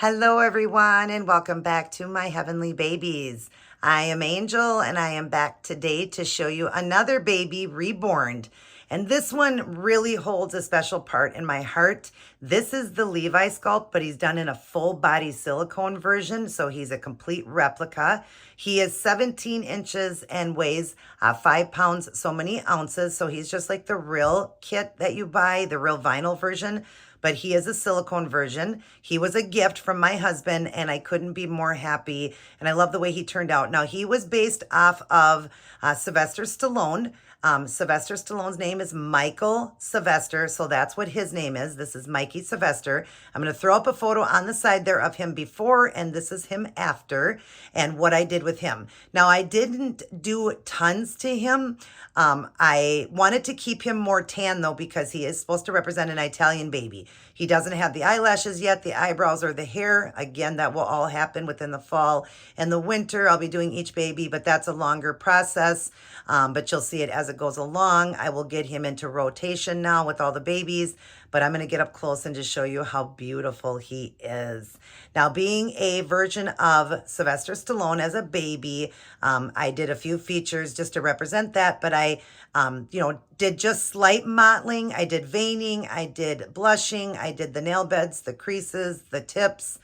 Hello, everyone, and welcome back to my heavenly babies. I am Angel, and I am back today to show you another baby reborn. And this one really holds a special part in my heart. This is the Levi sculpt, but he's done in a full body silicone version, so he's a complete replica. He is 17 inches and weighs 5 pounds, so many ounces. So he's just like the real kit that you buy, the real vinyl version, but he is a silicone version. He was a gift from my husband, and I couldn't be more happy. And I love the way he turned out. Now, he was based off of Sylvester Stallone. Sylvester Stallone's name is Michael Sylvester, so that's what his name is. This is Mikey Sylvester. I'm going to throw up a photo on the side there of him before, and this is him after, and what I did with him. Now, I didn't do tons to him. I wanted to keep him more tan, though, because he is supposed to represent an Italian baby. He doesn't have the eyelashes yet, the eyebrows, or the hair. Again, that will all happen within the fall and the winter. I'll be doing each baby, but that's a longer process. But you'll see it as it goes along. I will get him into rotation now with all the babies, but I'm going to get up close and just show you how beautiful he is. Now, being a version of Sylvester Stallone as a baby, I did a few features just to represent that, but I did just slight mottling. I did veining, I did blushing, I did the nail beds, the creases, the tips.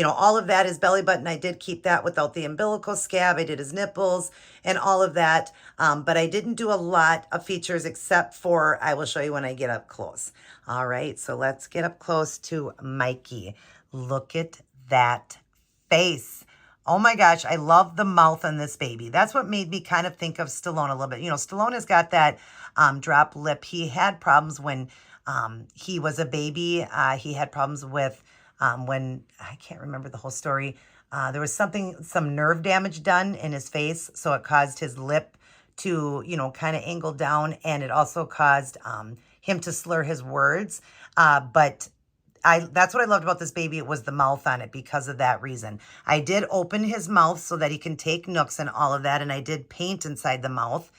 All of that is belly button. I did keep that without the umbilical scab. I did his nipples and all of that. But I didn't do a lot of features except for, I will show you when I get up close. All right, so let's get up close to Mikey. Look at that face. Oh my gosh, I love the mouth on this baby. That's what made me kind of think of Stallone a little bit. Stallone has got that drop lip. He had problems when he was a baby. He had problems with when, I can't remember the whole story. There was some nerve damage done in his face, so it caused his lip to, kind of angle down, and it also caused him to slur his words. But that's what I loved about this baby. It was the mouth on it because of that reason. I did open his mouth so that he can take nooks and all of that, and I did paint inside the mouth.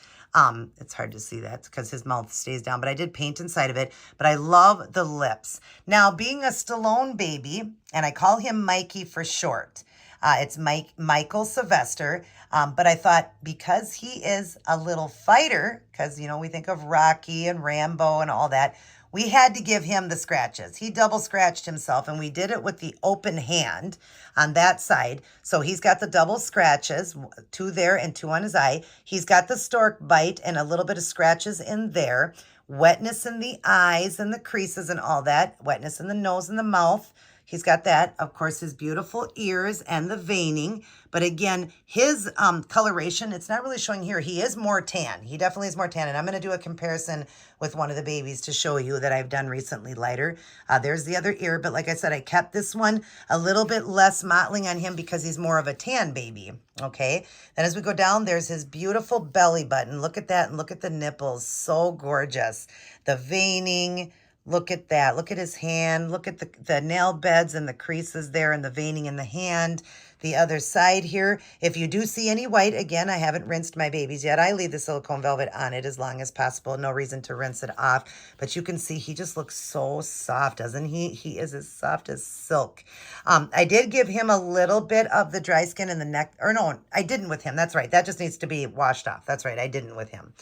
It's hard to see that because his mouth stays down, but I did paint inside of it. But I love the lips. Now, being a Stallone baby, and I call him Mikey for short, it's Michael Sylvester. But I thought because he is a little fighter, because, we think of Rocky and Rambo and all that, we had to give him the scratches. He double scratched himself, and we did it with the open hand on that side. So he's got the double scratches, 2 there and 2 on his eye. He's got the stork bite and a little bit of scratches in there. Wetness in the eyes and the creases and all that. Wetness in the nose and the mouth. He's got that. Of course, his beautiful ears and the veining. But again, his coloration, it's not really showing here. He is more tan. He definitely is more tan. And I'm going to do a comparison with one of the babies to show you that I've done recently lighter. There's the other ear. But like I said, I kept this one a little bit less mottling on him because he's more of a tan baby. Okay. Then as we go down, there's his beautiful belly button. Look at that. And look at the nipples. So gorgeous. The veining. Look at that. Look at his hand. Look at the nail beds and the creases there and the veining in the hand. The other side here. If you do see any white, again, I haven't rinsed my babies yet. I leave the silicone velvet on it as long as possible. No reason to rinse it off. But you can see he just looks so soft, doesn't he? He is as soft as silk. I did give him a little bit of the dry skin in the neck. Or no, I didn't with him. That's right. That just needs to be washed off. That's right. I didn't with him.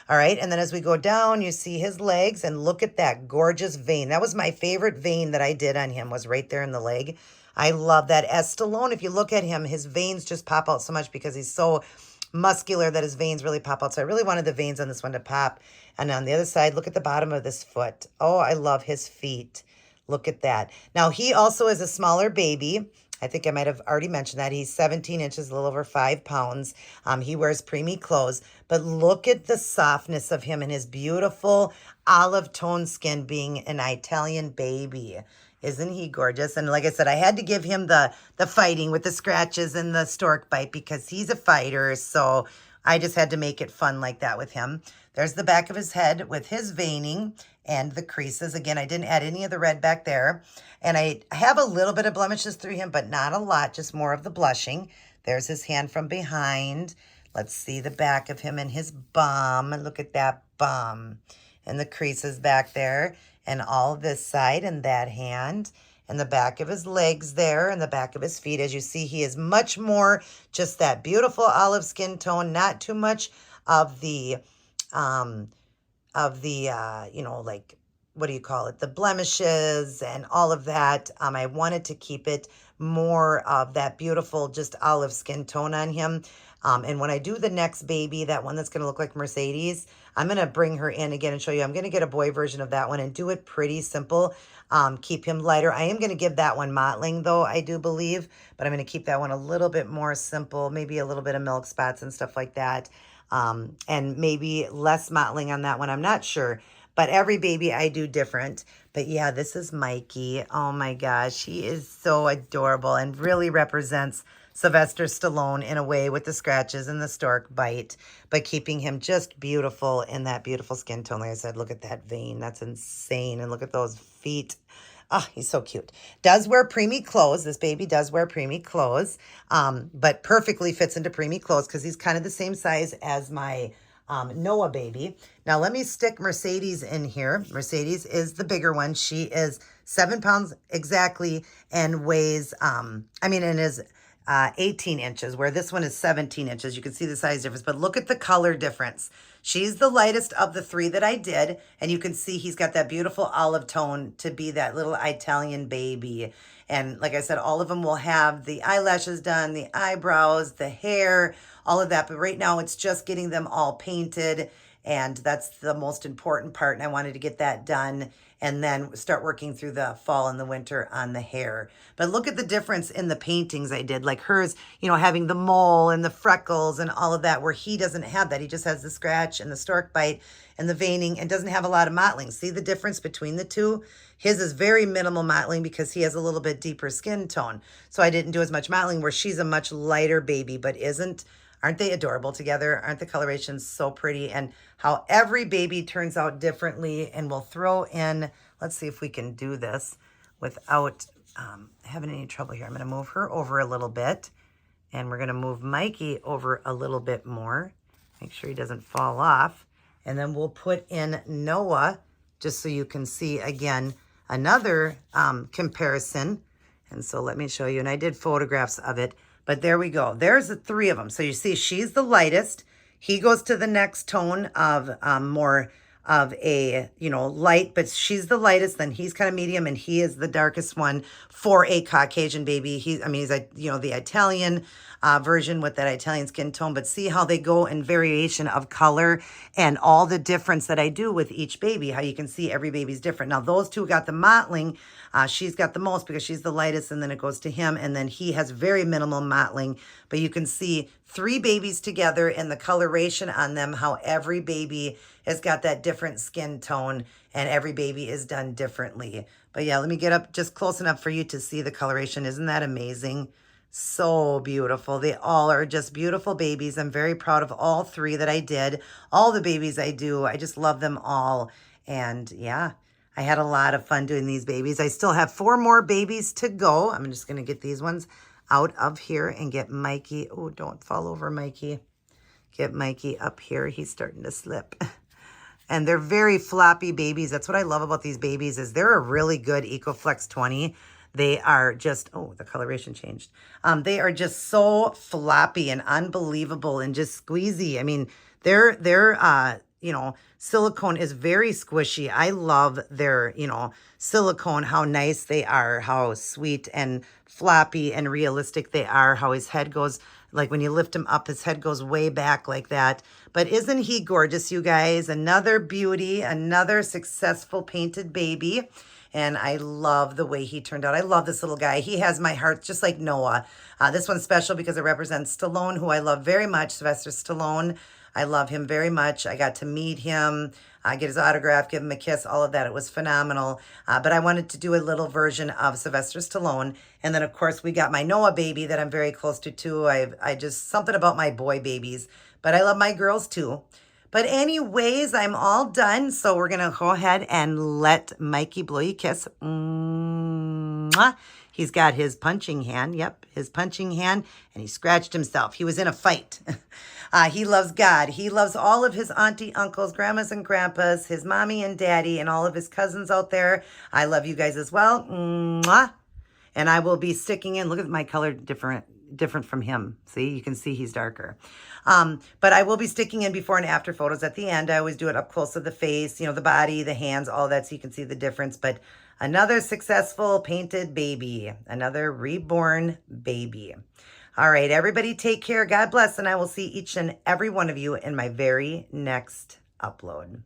All right, and then as we go down, you see his legs, and look at that gorgeous vein. That was my favorite vein that I did on him, was right there in the leg. I love that. As Stallone, if you look at him, his veins just pop out so much because he's so muscular that his veins really pop out. So I really wanted the veins on this one to pop. And on the other side, look at the bottom of this foot. Oh, I love his feet. Look at that. Now, he also is a smaller baby. I think I might have already mentioned that. He's 17 inches, a little over 5 pounds. He wears preemie clothes. But look at the softness of him and his beautiful olive tone skin being an Italian baby. Isn't he gorgeous? And like I said, I had to give him the fighting with the scratches and the stork bite because he's a fighter. So I just had to make it fun like that with him. There's the back of his head with his veining and the creases. Again, I didn't add any of the red back there. And I have a little bit of blemishes through him, but not a lot, just more of the blushing. There's his hand from behind. Let's see the back of him and his bum. Look at that bum. And the creases back there. And all this side and that hand. and the back of his legs there and the back of his feet. As you see, he is much more just that beautiful olive skin tone, not too much of the, you know, like, what do you call it? The blemishes and all of that. I wanted to keep it more of that beautiful, just olive skin tone on him. And when I do the next baby, that one that's going to look like Mercedes, I'm going to bring her in again and show you. I'm going to get a boy version of that one and do it pretty simple. Keep him lighter. I am going to give that one mottling, though, I do believe. But I'm going to keep that one a little bit more simple, maybe a little bit of milk spots and stuff like that. And maybe less mottling on that one. I'm not sure. But every baby I do different. But yeah, this is Mikey. Oh my gosh, he is so adorable and really represents Sylvester Stallone in a way with the scratches and the stork bite, but keeping him just beautiful in that beautiful skin tone. Like I said, look at that vein. That's insane. And look at those feet. Oh, he's so cute. Does wear preemie clothes. This baby does wear preemie clothes, but perfectly fits into preemie clothes because he's kind of the same size as my Noah baby. Now let me stick Mercedes in here. Mercedes is the bigger one. She is 7 pounds exactly and weighs, and is 18 inches, where this one is 17 inches. You can see the size difference, but look at the color difference. She's the lightest of the three that I did, and you can see he's got that beautiful olive tone to be that little Italian baby. And like I said, all of them will have the eyelashes done, the eyebrows, the hair, all of that. But right now it's just getting them all painted, and that's the most important part. And I wanted to get that done and then start working through the fall and the winter on the hair. But look at the difference in the paintings I did, like hers, you know, having the mole and the freckles and all of that, where he doesn't have that. He just has the scratch and the stork bite and the veining and doesn't have a lot of mottling. See the difference between the two? His is very minimal mottling because he has a little bit deeper skin tone. So I didn't do as much mottling, where she's a much lighter baby, but aren't they adorable together? Aren't the colorations so pretty? And how every baby turns out differently. And we'll throw in, let's see if we can do this without having any trouble here. I'm going to move her over a little bit. And we're going to move Mikey over a little bit more. Make sure he doesn't fall off. And then we'll put in Noah, just so you can see, again, another comparison. And so let me show you. And I did photographs of it. But there we go. There's the three of them. So you see she's the lightest. He goes to the next tone of more of a, you know, light, but she's the lightest. Then he's kind of medium, and he is the darkest one for a Caucasian baby. He's a, you know, the Italian version with that Italian skin tone. But see how they go in variation of color and all the difference that I do with each baby, how you can see every baby's different. Now those two got the mottling. She's got the most because she's the lightest, and then it goes to him, and then he has very minimal mottling. But you can see three babies together and the coloration on them, how every baby has got that different skin tone, and every baby is done differently. But yeah, let me get up just close enough for you to see the coloration. Isn't that amazing? So beautiful. They all are just beautiful babies. I'm very proud of all three that I did. All the babies I do, I just love them all. And yeah, I had a lot of fun doing these babies. I still have 4 more babies to go. I'm just going to get these ones out of here and get Mikey. Oh, don't fall over, Mikey. Get Mikey up here. He's starting to slip. And they're very floppy babies. That's what I love about these babies, is they're a really good EcoFlex 20. They are just, oh, the coloration changed. They are just so floppy and unbelievable and just squeezy. I mean, they're you know, silicone is very squishy. I love their, you know, silicone, how nice they are, how sweet and floppy and realistic they are, how his head goes, like when you lift him up, his head goes way back like that. But isn't he gorgeous, you guys? Another beauty, another successful painted baby. And I love the way he turned out. I love this little guy. He has my heart, just like Noah. This one's special because it represents Stallone, who I love very much, Sylvester Stallone. I love him very much. I got to meet him, get his autograph, give him a kiss, all of that. It was phenomenal. But I wanted to do a little version of Sylvester Stallone. And then, of course, we got my Noah baby that I'm very close to, too. I just, something about my boy babies. But I love my girls, too. But anyways, I'm all done. So we're going to go ahead and let Mikey blow you a kiss. Mwah. He's got his punching hand. Yep, his punching hand. And he scratched himself. He was in a fight. He loves God. He loves all of his auntie, uncles, grandmas, and grandpas, his mommy and daddy, and all of his cousins out there. I love you guys as well. Mwah. And I will be sticking in, look at my color different from him. See, you can see he's darker. But I will be sticking in before and after photos at the end. I always do it up close to the face, you know, the body, the hands, all that, so you can see the difference. But another successful painted baby, another reborn baby. All right, everybody take care. God bless, and I will see each and every one of you in my very next upload.